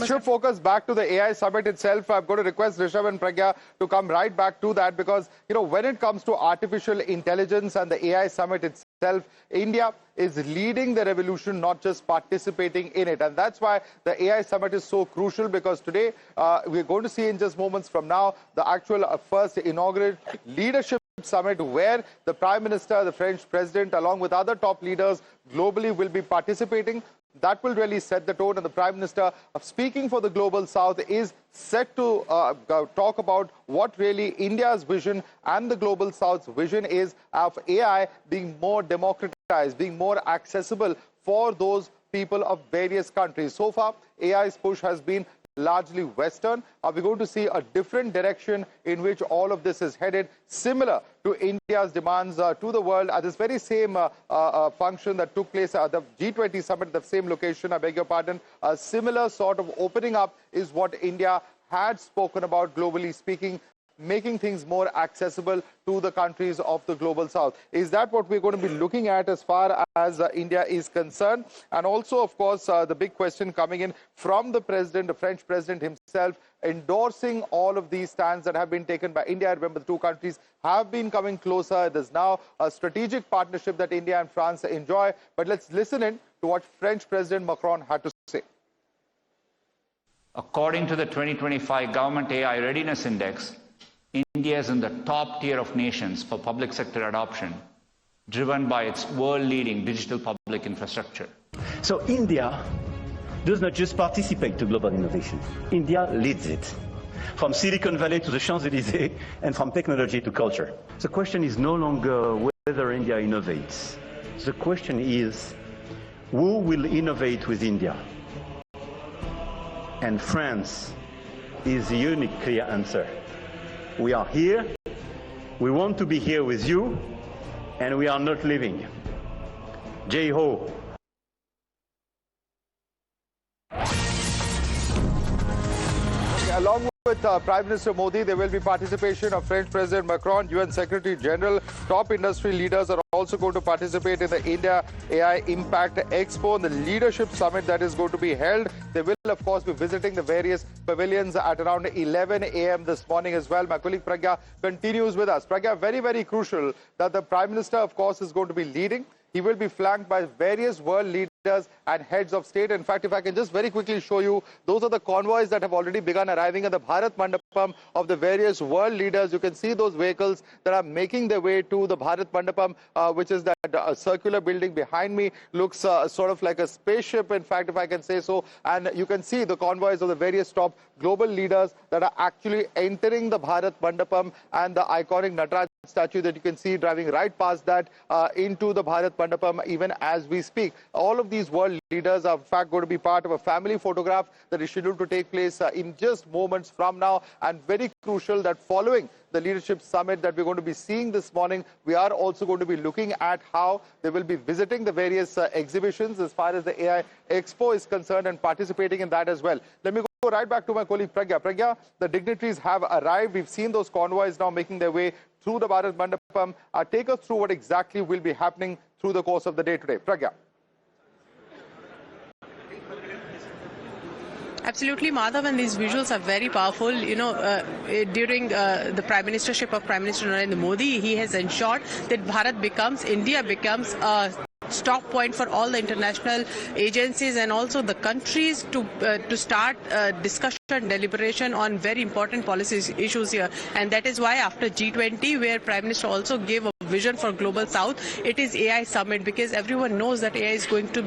shift focus back to the AI summit itself. I'm going to request Rishabh and Pragya to come right back to that because, when it comes to artificial intelligence and the AI summit itself, India is leading the revolution, not just participating in it. And that's why the AI summit is so crucial, because today we're going to see in just moments from now the actual first inaugural leadership summit where the Prime Minister, the French President, along with other top leaders globally will be participating. That will really set the tone, and the Prime Minister, speaking for the Global South, is set to talk about what really India's vision and the Global South's vision is of AI being more democratized, being more accessible for those people of various countries. So far, AI's push has been largely Western. We're going to see a different direction in which all of this is headed, similar to India's demands to the world at this very same function that took place at the G20 summit, the same location, I beg your pardon. A similar sort of opening up is what India had spoken about, globally speaking, making things more accessible to the countries of the Global South. Is that what we're going to be looking at as far as India is concerned? And also, of course, the big question coming in from the president, the French president himself, endorsing all of these stands that have been taken by India. Remember, the two countries have been coming closer. There's now a strategic partnership that India and France enjoy. But let's listen in to what French President Macron had to say. According to the 2025 Government AI Readiness Index, India is in the top tier of nations for public sector adoption, driven by its world-leading digital public infrastructure. So India does not just participate to global innovation. India leads it, from Silicon Valley to the Champs-Élysées, and from technology to culture. The question is no longer whether India innovates. The question is, who will innovate with India? And France is the unique clear answer. We are here, we want to be here with you, and we are not leaving. Jai-ho! Along with Prime Minister Modi, there will be participation of French President Macron, UN Secretary General. Top industry leaders are also going to participate in the India AI Impact Expo and the Leadership Summit that is going to be held. They will, of course, be visiting the various pavilions at around 11 a.m. this morning as well. My colleague Pragya continues with us. Pragya, very, very crucial that the Prime Minister, of course, is going to be leading. He will be flanked by various world leaders and heads of state. In fact, if I can just very quickly show you, those are the convoys that have already begun arriving at the Bharat Mandapam of the various world leaders. You can see those vehicles that are making their way to the Bharat Mandapam, which is that circular building behind me. Looks sort of like a spaceship, in fact, if I can say so. And you can see the convoys of the various top global leaders that are actually entering the Bharat Mandapam, and the iconic Narendra statue that you can see driving right past that into the Bharat Mandapam even as we speak. All of these world leaders are in fact going to be part of a family photograph that is scheduled to take place in just moments from now. And very crucial that following the leadership summit that we're going to be seeing this morning, we are also going to be looking at how they will be visiting the various exhibitions as far as the AI Expo is concerned and participating in that as well. Let me go right back to my colleague Pragya. Pragya, the dignitaries have arrived. We've seen those convoys now making their way through the Bharat Mandapam. Take us through what exactly will be happening through the course of the day today. Pragya. Absolutely, Madhav, and these visuals are very powerful. During the Prime Ministership of Prime Minister Narendra Modi, he has ensured that India becomes a stop point for all the international agencies and also the countries to start discussion, deliberation on very important policy issues here. And that is why after G20, where Prime Minister also gave a vision for Global South, it is AI Summit, because everyone knows that AI is going to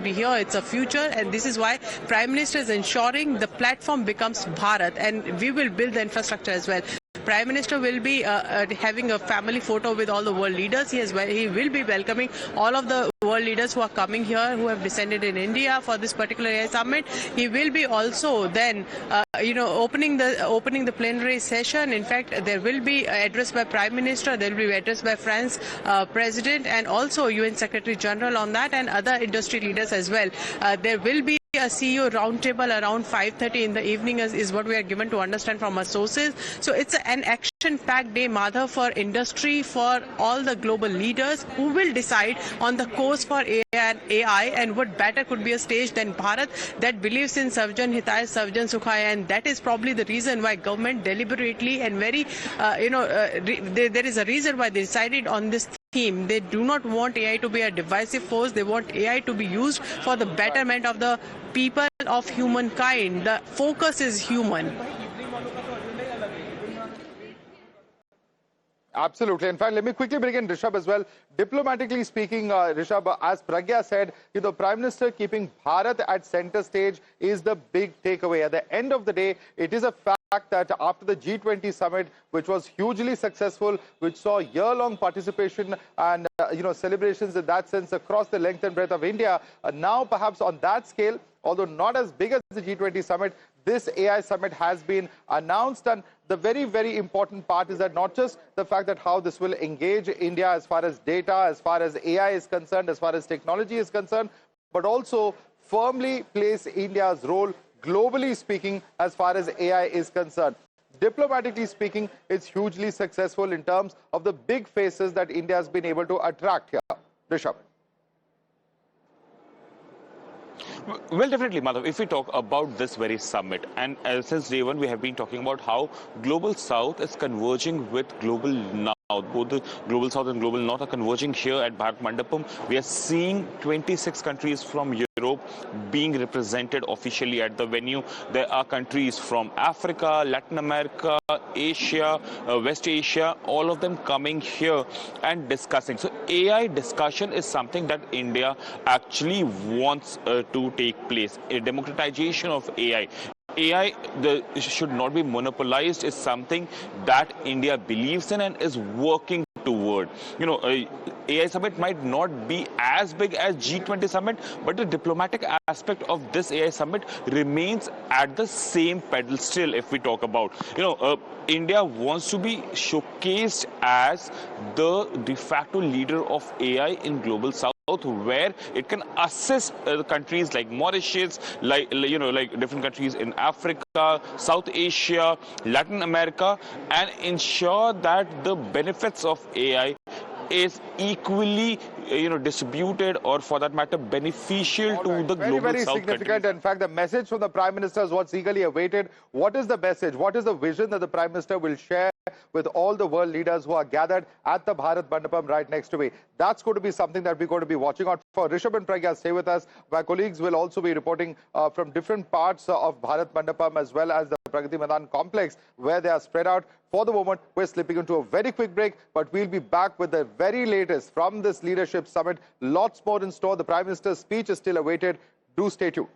be here. It's a future, and this is why Prime Minister is ensuring the platform becomes Bharat, and we will build the infrastructure as well. Prime Minister will be having a family photo with all the world leaders. He will be welcoming all of the world leaders who are coming here, who have descended in India for this particular AI summit. He will be also then, opening the plenary session. In fact, there will be address by Prime Minister. There will be address by France President and also UN Secretary General on that, and other industry leaders as well. There will be a CEO roundtable around 5:30 in the evening is what we are given to understand from our sources. So it's an action-packed day, Madhav, for industry, for all the global leaders who will decide on the course for AI, and what better could be a stage than Bharat that believes in Sarvajan Hitaya Sarvajan Sukhaya, and that is probably the reason why government deliberately and very, there is a reason why they decided on this theme. They do not want AI to be a divisive force. They want AI to be used for the betterment of the people of humankind. The focus is human. Absolutely. In fact, let me quickly bring in Rishabh as well. Diplomatically speaking, Rishabh, as Pragya said, the Prime Minister keeping Bharat at center stage is the big takeaway. At the end of the day, it is a fact that after the G20 summit, which was hugely successful, which saw year-long participation and celebrations in that sense across the length and breadth of India, now perhaps on that scale, although not as big as the G20 summit, this AI summit has been announced, and the very, very important part is that not just the fact that how this will engage India as far as data, as far as AI is concerned, as far as technology is concerned, but also firmly place India's role, globally speaking, as far as AI is concerned. Diplomatically speaking, it's hugely successful in terms of the big faces that India has been able to attract here. Rishabh. Well, definitely, Madhav, if we talk about this very summit, and since day one, we have been talking about how Global South is converging with Global North. Both the Global South and Global North are converging here at Bharat Mandapam. We are seeing 26 countries from Europe being represented officially at the venue. There are countries from Africa, Latin America, Asia, West Asia, all of them coming here and discussing. So AI discussion is something that India actually wants to take place. A democratization of AI. AI should not be monopolized is something that India believes in and is working toward. AI summit might not be as big as G20 summit, but the diplomatic aspect of this AI summit remains at the same pedestal. If we talk about, India wants to be showcased as the de facto leader of AI in Global South, where it can assist countries like Mauritius, like different countries in Africa, South Asia, Latin America, and ensure that the benefits of AI is equally distributed, or for that matter beneficial to the global very South significant. countries. In fact, the message from the Prime Minister is what's eagerly awaited. What is the message? What is the vision that the Prime Minister will share with all the world leaders who are gathered at the Bharat Mandapam right next to me? That's going to be something that we're going to be watching out for. Rishabh and Pragya, stay with us. My colleagues will also be reporting from different parts of Bharat Mandapam as well as the Pragati Maidan complex, where they are spread out. For the moment, we're slipping into a very quick break, but we'll be back with the very latest from this leadership summit. Lots more in store. The Prime Minister's speech is still awaited. Do stay tuned.